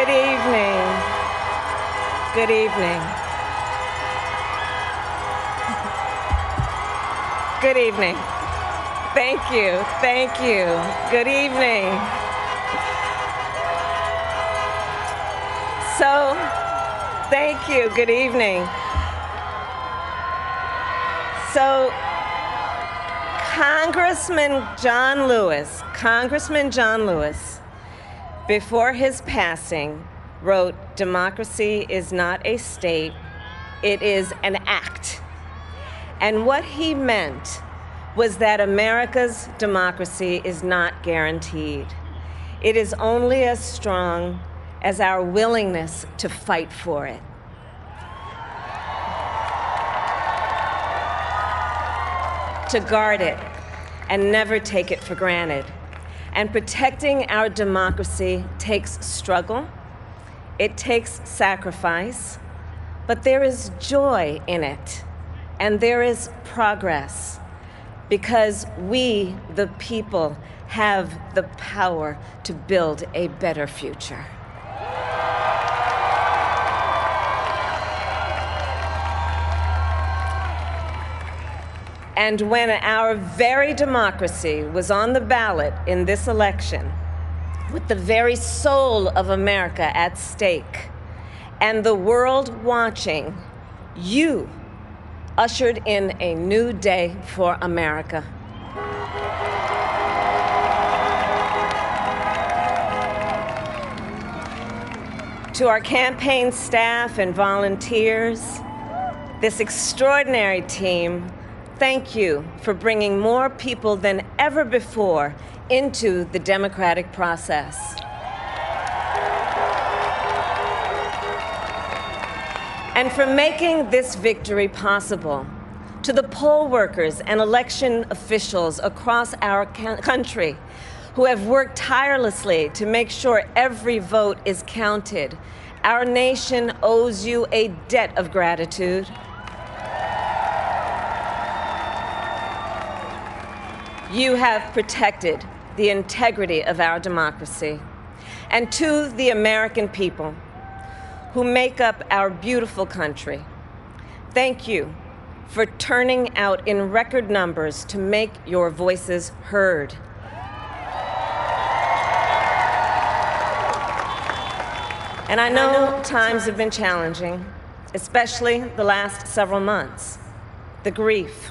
Good evening. Good evening. Good evening. Thank you. Thank you. Good evening. So, thank you. Good evening. So, Congressman John Lewis, before his passing, wrote, "Democracy is not a state, it is an act." And what he meant was that America's democracy is not guaranteed. It is only as strong as our willingness to fight for it. To guard it and never take it for granted. And protecting our democracy takes struggle, it takes sacrifice, but there is joy in it, and there is progress, because we, the people, have the power to build a better future. And when our very democracy was on the ballot in this election, with the very soul of America at stake, and the world watching, you ushered in a new day for America. To our campaign staff and volunteers, this extraordinary team, thank you for bringing more people than ever before into the democratic process. And for making this victory possible. To the poll workers and election officials across our country who have worked tirelessly to make sure every vote is counted, our nation owes you a debt of gratitude. You have protected the integrity of our democracy. And to the American people who make up our beautiful country, thank you for turning out in record numbers to make your voices heard. And I know times have been challenging, especially the last several months. The grief,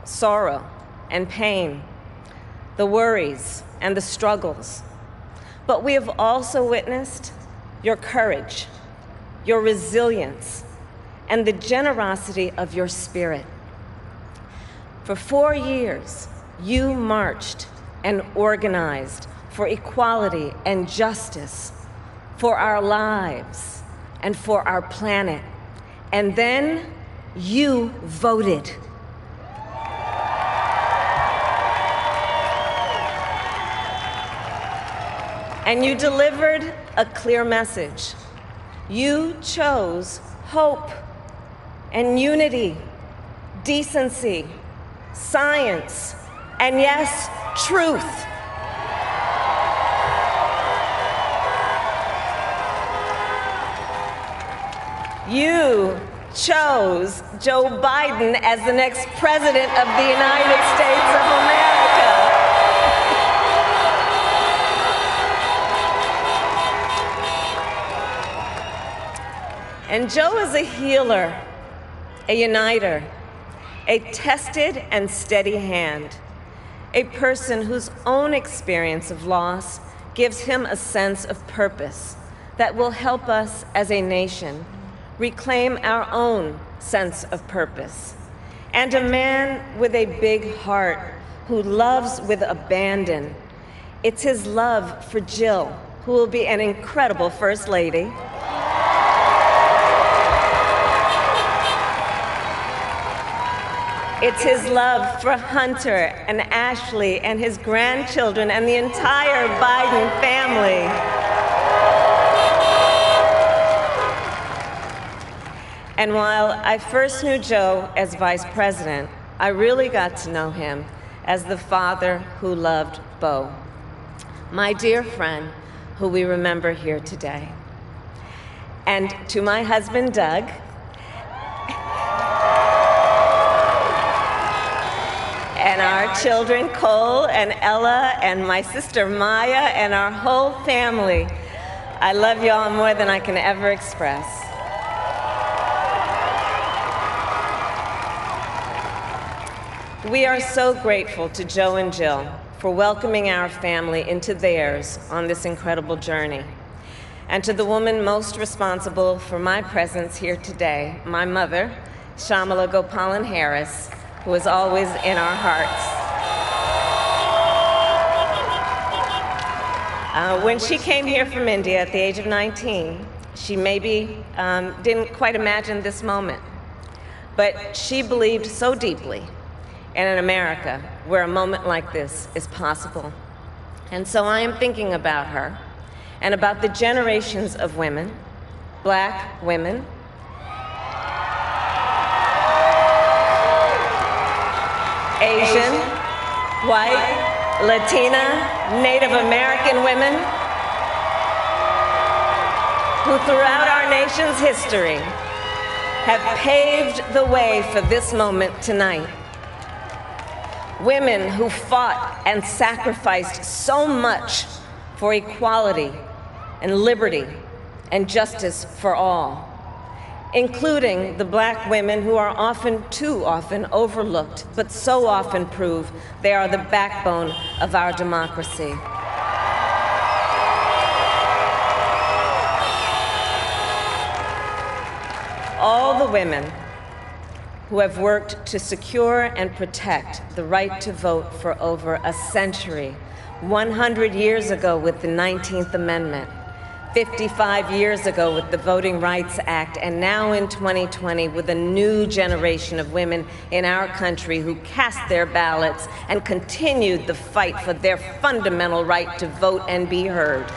sorrow, and pain, the worries and the struggles. But we have also witnessed your courage, your resilience, and the generosity of your spirit. For 4 years, you marched and organized for equality and justice, for our lives and for our planet. And then you voted. And you delivered a clear message. You chose hope and unity, decency, science, and yes, truth. You chose Joe Biden as the next president of the United States of America. And Joe is a healer, a uniter, a tested and steady hand, a person whose own experience of loss gives him a sense of purpose that will help us as a nation reclaim our own sense of purpose. And a man with a big heart who loves with abandon. It's his love for Jill, who will be an incredible First Lady. It's his love for Hunter and Ashley and his grandchildren and the entire Biden family. And while I first knew Joe as vice president, I really got to know him as the father who loved Bo, my dear friend who we remember here today. and to my husband, Doug, and our children, Cole and Ella, and my sister, Maya, and our whole family. I love you all more than I can ever express. We are so grateful to Joe and Jill for welcoming our family into theirs on this incredible journey. And to the woman most responsible for my presence here today, my mother, Shamala Gopalan Harris, who is always in our hearts. When she came here from India at the age of 19, she maybe didn't quite imagine this moment, but she believed so deeply in an America where a moment like this is possible. And so I am thinking about her and about the generations of women, Black women, Asian, white, Latina, Native American women who throughout our nation's history have paved the way for this moment tonight. Women who fought and sacrificed so much for equality and liberty and justice for all, including the Black women who are too often overlooked, but so often prove they are the backbone of our democracy. All the women who have worked to secure and protect the right to vote for over a century, 100 years ago with the 19th Amendment, 55 years ago with the Voting Rights Act, and now in 2020 with a new generation of women in our country who cast their ballots and continued the fight for their fundamental right to vote and be heard.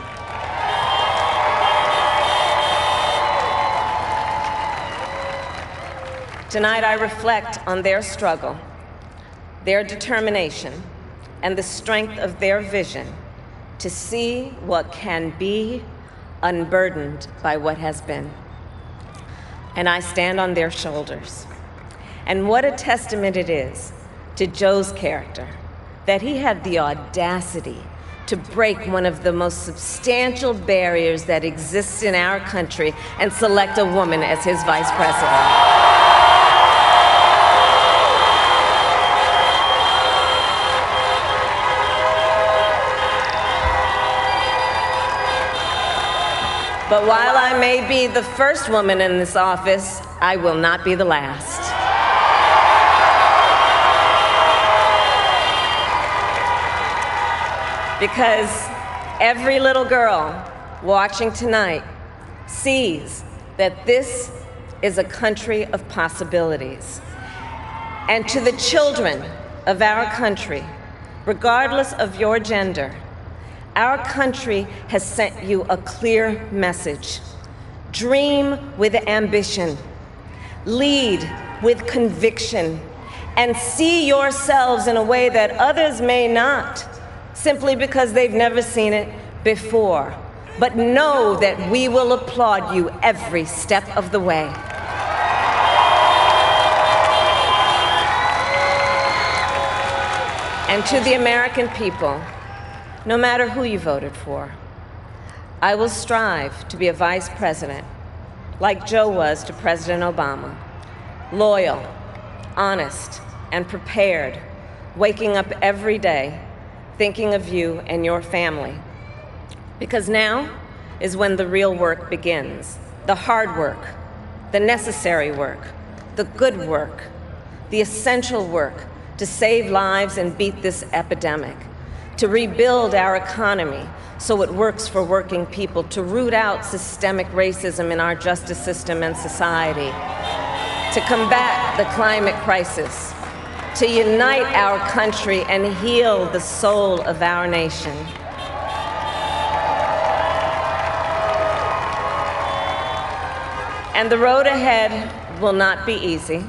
Tonight I reflect on their struggle, their determination, and the strength of their vision to see what can be unburdened by what has been. And I stand on their shoulders. And what a testament it is to Joe's character that he had the audacity to break one of the most substantial barriers that exists in our country and select a woman as his vice president. But while I may be the first woman in this office, I will not be the last. Because every little girl watching tonight sees that this is a country of possibilities. And to the children of our country, regardless of your gender, our country has sent you a clear message. Dream with ambition, lead with conviction, and see yourselves in a way that others may not, simply because they've never seen it before. But know that we will applaud you every step of the way. And to the American people, no matter who you voted for, I will strive to be a vice president, like Joe was to President Obama, loyal, honest, and prepared, waking up every day thinking of you and your family. Because now is when the real work begins, the hard work, the necessary work, the good work, the essential work to save lives and beat this epidemic, to rebuild our economy so it works for working people, to root out systemic racism in our justice system and society, to combat the climate crisis, to unite our country and heal the soul of our nation. And the road ahead will not be easy,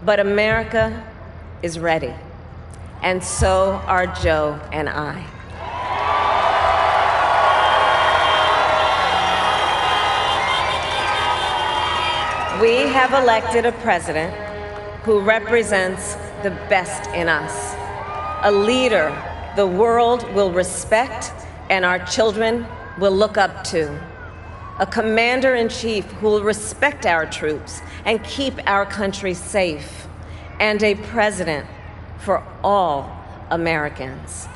but America is ready. And so are Joe and I. We have elected a president who represents the best in us, a leader the world will respect and our children will look up to, a commander-in-chief who will respect our troops and keep our country safe, and a president for all Americans.